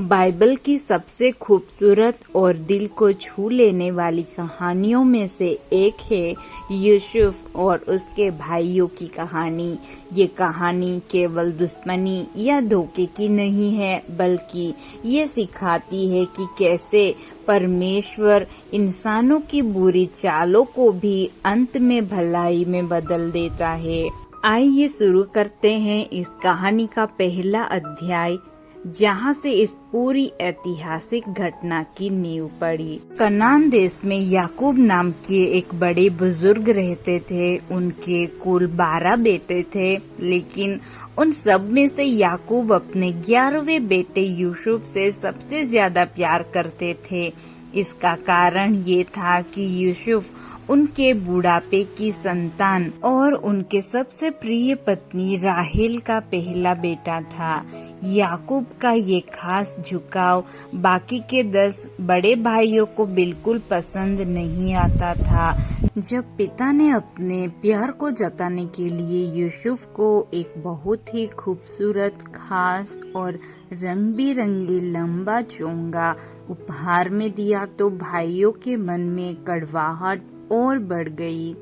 Bible की सबसे खूबसूरत और दिल को छू लेने वाली कहानियों में से एक है यूसुफ और उसके भाइयों की कहानी। ये कहानी केवल दुश्मनी या धोखे की नहीं है, बल्कि ये सिखाती है कि कैसे परमेश्वर इंसानों की बुरी चालों को भी अंत में भलाई में बदल देता है। आइए शुरू करते हैं इस कहानी का पहला अध्याय, जहाँ से इस पूरी ऐतिहासिक घटना की नींव पड़ी। कनान देश में याकूब नाम के एक बड़े बुजुर्ग रहते थे। उनके कुल 12 बेटे थे, लेकिन उन सब में से याकूब अपने 11वें बेटे यूसुफ से सबसे ज्यादा प्यार करते थे। इसका कारण ये था कि यूसुफ उनके बुढ़ापे की संतान और उनके सबसे प्रिय पत्नी राहेल का पहला बेटा था। याकूब का ये खास झुकाव बाकी के 10 बड़े भाइयों को बिल्कुल पसंद नहीं आता था। जब पिता ने अपने प्यार को जताने के लिए यूसुफ को एक बहुत ही खूबसूरत, खास और रंग बिरंगी लंबा चोंगा उपहार में दिया, तो भाइयों के मन में कड़वाहट और बढ़ गई।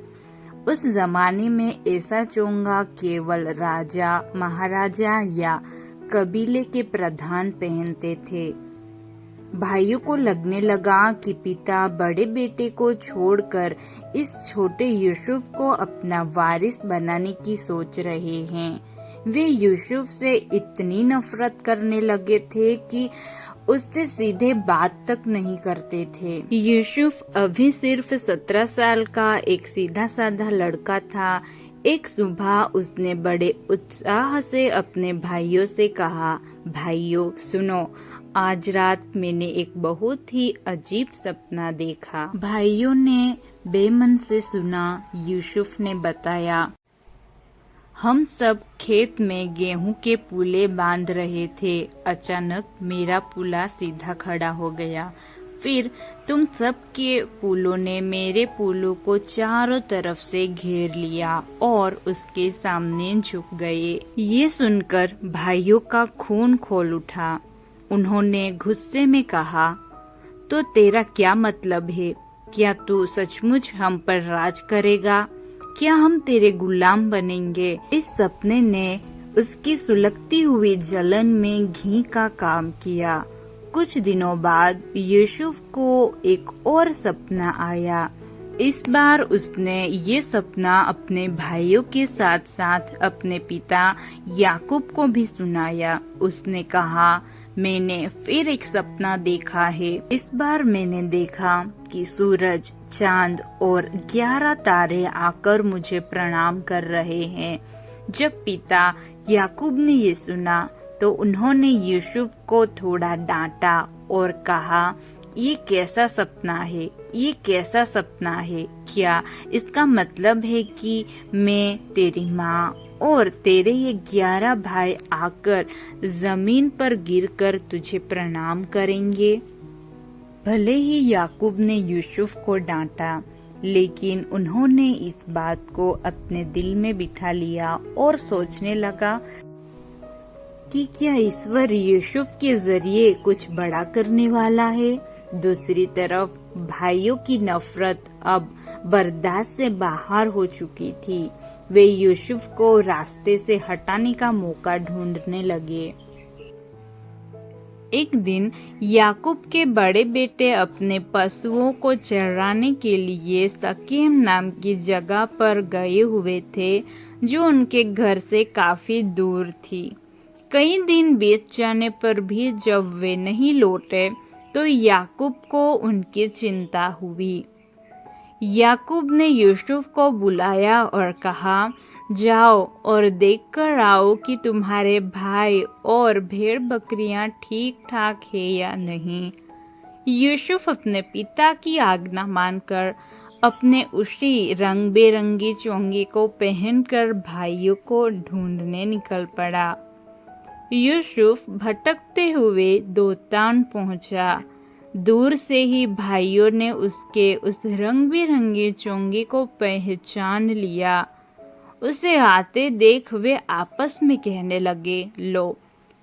उस जमाने में ऐसा चोंगा केवल राजा, महाराजा या कबीले के प्रधान पहनते थे। भाइयों को लगने लगा कि पिता बड़े बेटे को छोड़कर इस छोटे यूसुफ को अपना वारिस बनाने की सोच रहे हैं। वे यूसुफ से इतनी नफरत करने लगे थे कि उससे सीधे बात तक नहीं करते थे। यूसुफ अभी सिर्फ 17 साल का एक सीधा साधा लड़का था। एक सुबह उसने बड़े उत्साह से अपने भाइयों से कहा, भाइयों सुनो, आज रात मैंने एक बहुत ही अजीब सपना देखा। भाइयों ने बेमन से सुना। यूसुफ ने बताया, हम सब खेत में गेहूं के पुले बांध रहे थे। अचानक मेरा पुला सीधा खड़ा हो गया। फिर तुम सब के पुलों ने मेरे पुलों को चारों तरफ से घेर लिया और उसके सामने झुक गए। ये सुनकर भाइयों का खून खौल उठा। उन्होंने गुस्से में कहा, तो तेरा क्या मतलब है? क्या तू सचमुच हम पर राज करेगा? क्या हम तेरे गुलाम बनेंगे? इस सपने ने उसकी सुलगती हुई जलन में घी का काम किया। कुछ दिनों बाद यूसुफ को एक और सपना आया। इस बार उसने ये सपना अपने भाइयों के साथ साथ अपने पिता याकूब को भी सुनाया। उसने कहा, मैंने फिर एक सपना देखा है। इस बार मैंने देखा कि सूरज, चांद और 11 तारे आकर मुझे प्रणाम कर रहे हैं। जब पिता याकूब ने ये सुना तो उन्होंने यूसुफ को थोड़ा डांटा और कहा, ये कैसा सपना है? ये कैसा सपना है? क्या इसका मतलब है कि मैं, तेरी माँ और तेरे ये 11 भाई आकर जमीन पर गिरकर तुझे प्रणाम करेंगे? भले ही याकूब ने यूसुफ को डांटा, लेकिन उन्होंने इस बात को अपने दिल में बिठा लिया और सोचने लगा कि क्या ईश्वर यूसुफ के जरिए कुछ बड़ा करने वाला है। दूसरी तरफ भाइयों की नफरत अब बर्दाश्त से बाहर हो चुकी थी। वे यूसुफ को रास्ते से हटाने का मौका ढूंढने लगे। एक दिन याकूब के बड़े बेटे अपने पशुओं को चराने के लिए शकेम नाम की जगह पर गए हुए थे, जो उनके घर से काफी दूर थी। कई दिन बीत जाने पर भी जब वे नहीं लौटे तो याकूब को उनकी चिंता हुई। याकूब ने यूसुफ को बुलाया और कहा, जाओ और देखकर आओ कि तुम्हारे भाई और भेड़ बकरियां ठीक ठाक है या नहीं। यूसुफ अपने पिता की आज्ञा मानकर अपने उसी रंग बेरंगी चोंगे को पहनकर भाइयों को ढूंढने निकल पड़ा। यूसुफ भटकते हुए दोतान पहुंचा। दूर से ही भाइयों ने उसके उस रंग बिरंगे चोंगे को पहचान लिया। उसे आते देख वे आपस में कहने लगे, लो,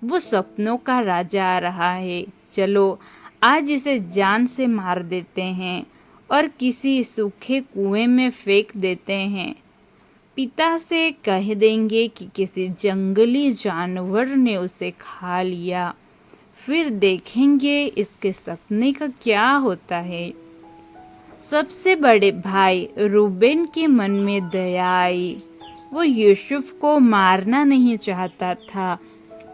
वो सपनों का राजा आ रहा है। चलो आज इसे जान से मार देते हैं और किसी सूखे कुएं में फेंक देते हैं। पिता से कह देंगे कि किसी जंगली जानवर ने उसे खा लिया, फिर देखेंगे इसके सपने का क्या होता है। सबसे बड़े भाई रूबेन के मन में दया आई। वो यूसुफ को मारना नहीं चाहता था।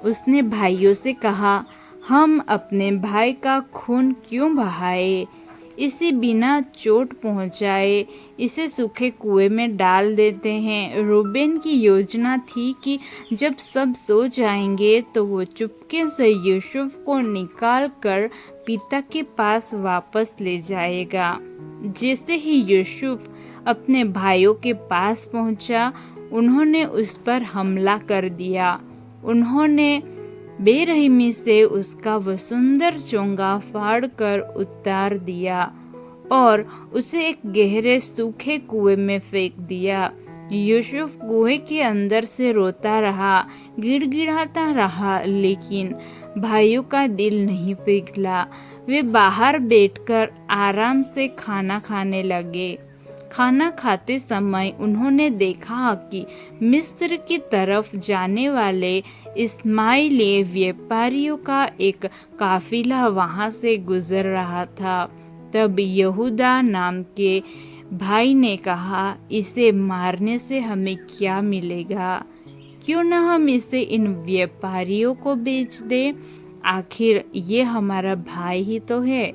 उसने भाइयों से कहा, हम अपने भाई का खून क्यों बहाए, इसे बिना चोट पहुंचाए इसे सूखे कुएं में डाल देते हैं। रूबेन की योजना थी कि जब सब सो जाएंगे तो वो चुपके से यूसुफ को निकाल कर पिता के पास वापस ले जाएगा। जैसे ही यूसुफ अपने भाइयों के पास पहुंचा, उन्होंने उस पर हमला कर दिया। उन्होंने बेरहमी से उसका वह सुंदर चोंगा फाड़ कर उतार दिया और उसे एक गहरे सूखे कुएं में फेंक दिया। यूसुफ कुएं के अंदर से रोता रहा, गिड़गिड़ाता रहा, लेकिन भाइयों का दिल नहीं पिघला। वे बाहर बैठकर आराम से खाना खाने लगे। खाना खाते समय उन्होंने देखा कि मिस्र की तरफ जाने वाले इस्माइली व्यापारियों का एक काफिला वहां से गुजर रहा था। तब यहूदा नाम के भाई ने कहा, इसे मारने से हमें क्या मिलेगा? क्यों न हम इसे इन व्यापारियों को बेच दें? आखिर ये हमारा भाई ही तो है।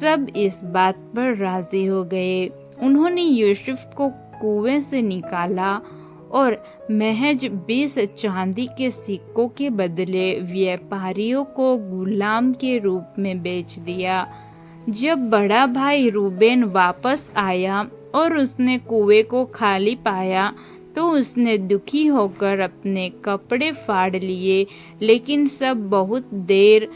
सब इस बात पर राजी हो गए। उन्होंने यूसुफ को कुएं से निकाला और महज 20 चांदी के सिक्कों के बदले व्यापारियों को गुलाम के रूप में बेच दिया। जब बड़ा भाई रूबेन वापस आया और उसने कुएं को खाली पाया तो उसने दुखी होकर अपने कपड़े फाड़ लिए, लेकिन सब बहुत देर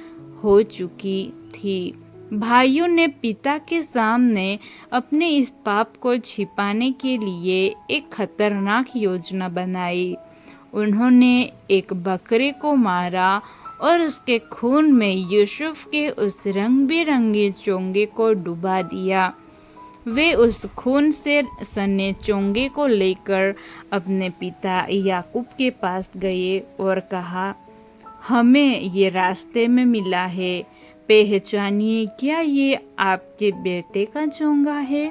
हो चुकी थी। भाइयों ने पिता के सामने अपने इस पाप को छिपाने के लिए एक खतरनाक योजना बनाई। उन्होंने एक बकरे को मारा और उसके खून में यूसुफ के उस रंग बिरंगे चोंगे को डुबा दिया। वे उस खून से सने चोंगे को लेकर अपने पिता याकूब के पास गए और कहा, हमें ये रास्ते में मिला है, पहचानिए, क्या ये आपके बेटे का चोंगा है?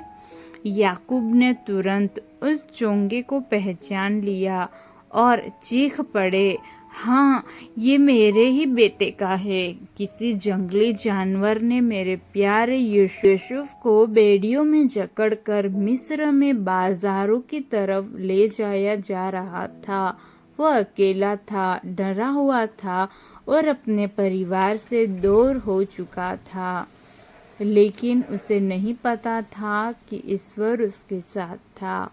याकूब ने तुरंत उस चोंगे को पहचान लिया और चीख पड़े, हाँ, ये मेरे ही बेटे का है। किसी जंगली जानवर ने मेरे प्यारे यूसुफ को बेड़ियों में जकड़कर मिस्र में बाजारों की तरफ ले जाया जा रहा था। वह अकेला था, डरा हुआ था और अपने परिवार से दूर हो चुका था, लेकिन उसे नहीं पता था कि ईश्वर उसके साथ था।